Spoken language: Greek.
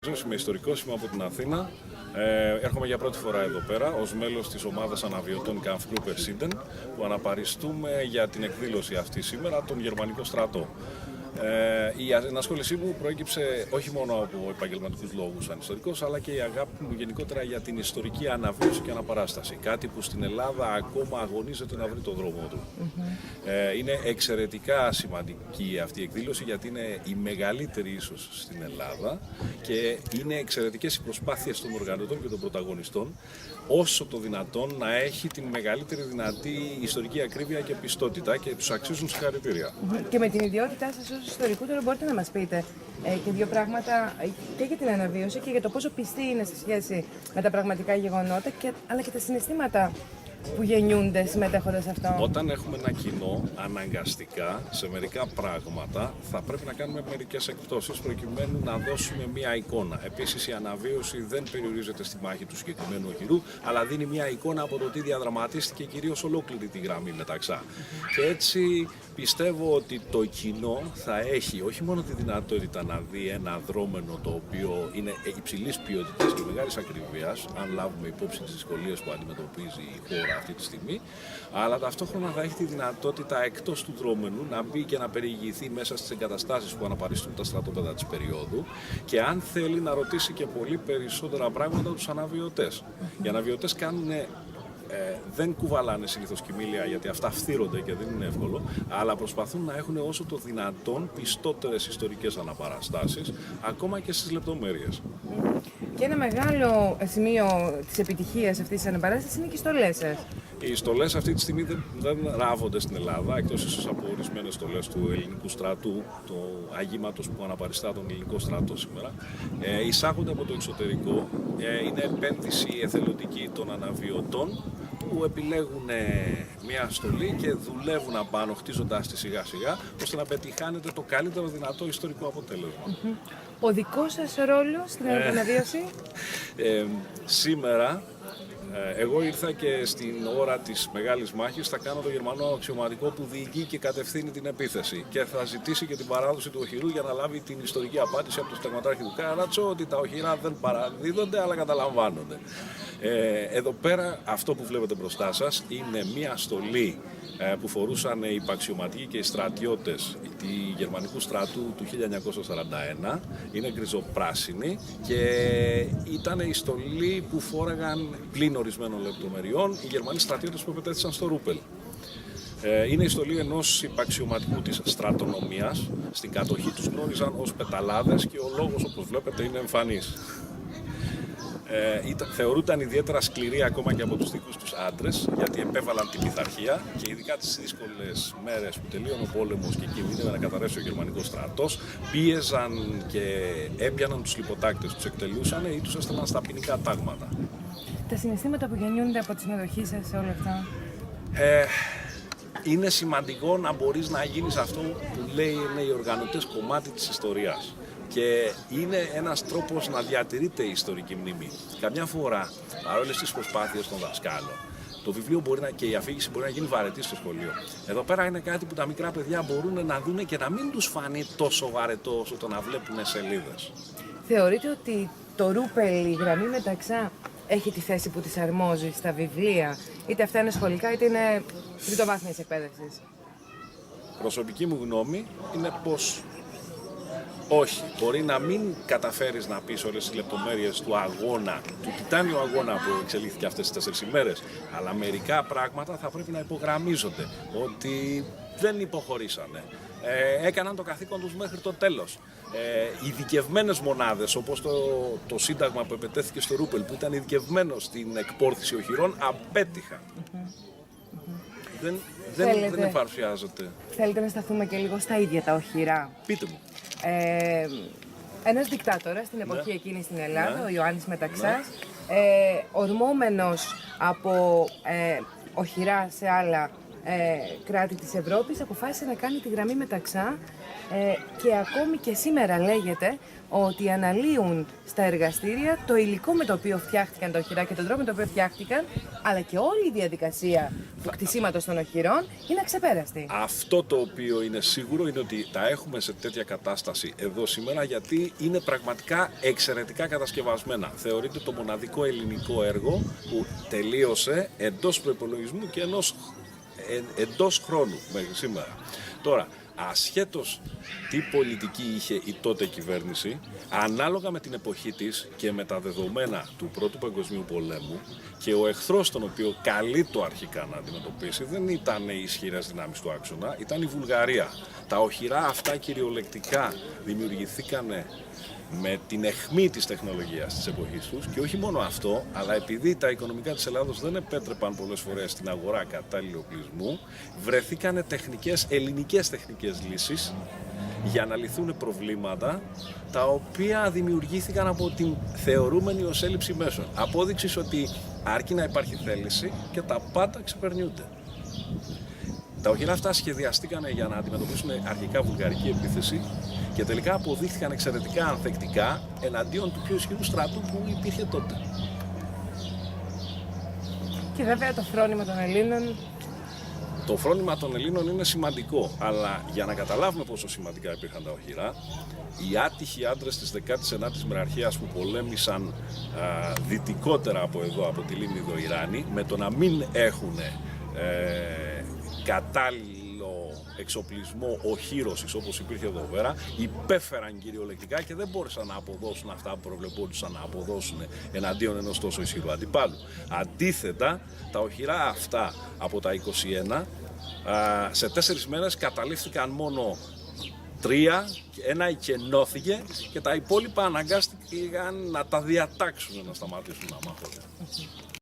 Είμαι ιστορικός, είμαι από την Αθήνα. Έρχομαι για πρώτη φορά εδώ πέρα ως μέλος της ομάδας αναβιωτών Kampfgruppe Sinden, που αναπαριστούμε για την εκδήλωση αυτή σήμερα τον Γερμανικό στρατό. Η ενασχόλησή μου προέκυψε όχι μόνο από επαγγελματικούς λόγους σαν ιστορικός, αλλά και η αγάπη μου γενικότερα για την ιστορική αναβίωση και αναπαράσταση. Κάτι που στην Ελλάδα ακόμα αγωνίζεται να βρει το δρόμο του. Είναι εξαιρετικά σημαντική αυτή η εκδήλωση, γιατί είναι η μεγαλύτερη ίσως στην Ελλάδα και είναι εξαιρετικές οι προσπάθειες των οργανωτών και των πρωταγωνιστών, όσο το δυνατόν να έχει την μεγαλύτερη δυνατή ιστορική ακρίβεια και πιστότητα, και τους αξίζουν συγχαρητήρια. Και με την ιδιότητά σας ως ιστορικού, τώρα μπορείτε να μας πείτε και δύο πράγματα και για την αναβίωση και για το πόσο πιστοί είναι σε σχέση με τα πραγματικά γεγονότα, αλλά και τα συναισθήματα που γεννιούνται συμμετέχοντας σε αυτό. Όταν έχουμε ένα κοινό, αναγκαστικά σε μερικά πράγματα θα πρέπει να κάνουμε μερικές εκπτώσεις προκειμένου να δώσουμε μία εικόνα. Επίσης, η αναβίωση δεν περιορίζεται στη μάχη του συγκεκριμένου οχυρού, αλλά δίνει μία εικόνα από το τι διαδραματίστηκε κυρίως ολόκληρη τη γραμμή μεταξά. Και έτσι πιστεύω ότι το κοινό θα έχει όχι μόνο τη δυνατότητα να δει ένα δρόμενο το οποίο είναι υψηλής ποιότητας και μεγάλης ακριβίας, αν λάβουμε υπόψη τις δυσκολίες που αντιμετωπίζει η χώρα αυτή τη στιγμή, αλλά ταυτόχρονα θα έχει τη δυνατότητα εκτός του δρόμενου να μπει και να περιηγηθεί μέσα στις εγκαταστάσεις που αναπαριστούν τα στρατόπεδα της περίοδου, και αν θέλει να ρωτήσει και πολύ περισσότερα πράγματα τους αναβιωτές. Οι αναβιωτές δεν κουβαλάνε συνήθως κοιμήλια, γιατί αυτά φθύρονται και δεν είναι εύκολο, αλλά προσπαθούν να έχουν όσο το δυνατόν πιστότερες ιστορικές αναπαραστάσεις, ακόμα και στις λεπτομέρειες. Και ένα μεγάλο σημείο της επιτυχίας αυτής της αναπαράστασης είναι και οι στολές σας. Οι στολές αυτή τη στιγμή δεν ράβονται στην Ελλάδα, εκτός ίσως από ορισμένες στολές του ελληνικού στρατού, του αγήματος που αναπαριστά τον ελληνικό στρατό σήμερα. Εισάγονται από το εξωτερικό. Είναι επένδυση εθελοντική των αναβιωτών που επιλέγουν μια στολή και δουλεύουν απάνω, χτίζοντάς τη σιγά σιγά, ώστε να πετυχάνεται το καλύτερο δυνατό ιστορικό αποτέλεσμα. Ο δικός σας ρόλος στην αναβίωση? Σήμερα εγώ ήρθα και στην ώρα της μεγάλης μάχης θα κάνω το Γερμανό αξιωματικό που διοικεί και κατευθύνει την επίθεση, και θα ζητήσει και την παράδοση του οχυρού για να λάβει την ιστορική απάντηση από τον στεγματάρχη του Κάρατσο ότι τα οχυρά δεν παραδίδονται αλλά καταλαμβάνονται. Εδώ πέρα αυτό που βλέπετε μπροστά σας είναι μια στολή που φορούσαν οι υπαξιωματικοί και οι στρατιώτες του γερμανικού στρατού του 1941. Είναι γκριζοπράσινη και ήταν η στολή που φόραγαν, πλην ορισμένων λεπτομεριών, οι Γερμανοί στρατιώτες που επετέθησαν στο Ρούπελ. Είναι η στολή ενός υπαξιωματικού της στρατονομίας. Στην κατοχή τους γνώριζαν ως πεταλάδες και ο λόγος, όπως βλέπετε, είναι εμφανής. Θεωρούνταν ιδιαίτερα σκληροί ακόμα και από τους δικούς τους άντρες, γιατί επέβαλαν την πειθαρχία, και ειδικά τις δύσκολες μέρες που τελείωνε ο πόλεμος και κινδύνευε να καταρρεύσει ο γερμανικός στρατός, πίεζαν και έπιαναν τους λιποτάκτες, τους εκτελούσαν ή τους έστελναν στα ποινικά τάγματα. Τα συναισθήματα που γεννιούνται από τη συμμετοχή σας σε όλα αυτά? Είναι σημαντικό να μπορείς να γίνεις αυτό που λέει οι οργανωτές κομμάτι της ιστορίας. Και είναι ένας τρόπος να διατηρείται η ιστορική μνήμη. Καμιά φορά, παρόλες τις προσπάθειες των δασκάλων, το βιβλίο και η αφήγηση μπορεί να γίνει βαρετή στο σχολείο. Εδώ πέρα είναι κάτι που τα μικρά παιδιά μπορούν να δουν και να μην τους φανεί τόσο βαρετό όσο το να βλέπουν σελίδες. Θεωρείτε ότι το Ρούπελ, η γραμμή μεταξά, έχει τη θέση που της αρμόζει στα βιβλία, είτε αυτά είναι σχολικά είτε είναι τριτοβάθμιας εκπαίδευσης? Προσωπική μου γνώμη είναι πως όχι. Μπορεί να μην καταφέρεις να πεις όλες τις λεπτομέρειες του αγώνα, του τιτάνιου αγώνα που εξελίχθηκε αυτές τις 4 ημέρες, αλλά μερικά πράγματα θα πρέπει να υπογραμμίζονται, ότι δεν υποχωρήσανε. Έκαναν το καθήκον τους μέχρι το τέλος. Ειδικευμένες μονάδες, όπως το Σύνταγμα που επετέθηκε στο Ρούπελ, που ήταν ειδικευμένο στην εκπόρθηση οχυρών, απέτυχαν. Δεν παρουσιάζεται. Θέλετε να σταθούμε και λίγο στα ίδια τα οχυρά? Πείτε μου. Ένας δικτάτορας στην εποχή εκείνη στην Ελλάδα, ο Ιωάννης Μεταξάς, ορμόμενος από οχυρά σε άλλα κράτη της Ευρώπης αποφάσισε να κάνει τη γραμμή Μεταξά και ακόμη και σήμερα λέγεται ότι αναλύουν στα εργαστήρια το υλικό με το οποίο φτιάχτηκαν τα οχυρά και τον τρόπο με τον οποίο φτιάχτηκαν, αλλά και όλη η διαδικασία του κτισίματος των οχυρών είναι αξεπέραστη. Αυτό το οποίο είναι σίγουρο είναι ότι τα έχουμε σε τέτοια κατάσταση εδώ σήμερα, γιατί είναι πραγματικά εξαιρετικά κατασκευασμένα. Θεωρείται το μοναδικό ελληνικό έργο που τελείωσε εντός προϋπολογισμού και εντός χρόνου μέχρι σήμερα. Τώρα, ασχέτως τι πολιτική είχε η τότε κυβέρνηση, ανάλογα με την εποχή της και με τα δεδομένα του Πρώτου Παγκοσμίου Πολέμου, και ο εχθρός τον οποίο καλείτο αρχικά να αντιμετωπίσει δεν ήταν οι ισχυρές δυνάμεις του άξονα, ήταν η Βουλγαρία. Τα οχυρά αυτά κυριολεκτικά δημιουργηθήκανε με την αιχμή της τεχνολογίας της εποχής τους, και όχι μόνο αυτό, αλλά επειδή τα οικονομικά της Ελλάδος δεν επέτρεπαν πολλές φορές στην αγορά κατάλληλου οπλισμού, βρεθήκανε ελληνικές τεχνικές λύσεις για να λυθούν προβλήματα τα οποία δημιουργήθηκαν από την θεωρούμενη ως έλλειψη μέσων. Απόδειξη ότι αρκεί να υπάρχει θέληση και τα πάντα ξεπερνιούνται. Τα οχυρά αυτά σχεδιαστήκαν για να αντιμετωπίσουν αρχικά βουλγαρική επίθεση και τελικά αποδείχθηκαν εξαιρετικά ανθεκτικά εναντίον του πιο ισχυρού στρατού που υπήρχε τότε. Και βέβαια το φρόνημα των Ελλήνων. Το φρόνημα των Ελλήνων είναι σημαντικό, αλλά για να καταλάβουμε πόσο σημαντικά υπήρχαν τα οχυρά, οι άτυχοι άντρες της 19ης Μεραρχίας που πολέμησαν δυτικότερα από εδώ, από τη λίμνη Δοϊράνη, με το να μην έχουν κατάλληλο εξοπλισμό οχύρωσης όπως υπήρχε εδώ πέρα, υπέφεραν κυριολεκτικά και δεν μπόρεσαν να αποδώσουν αυτά που προβλεπόντουσαν να αποδώσουν εναντίον ενός τόσο ισχυρού αντιπάλου. Αντίθετα, τα οχυρά αυτά από τα 21 σε 4 μέρες καταλήφθηκαν μόνο 3, ένα εκενώθηκε και τα υπόλοιπα αναγκάστηκαν να τα διατάξουν να σταματήσουν να μάχονται.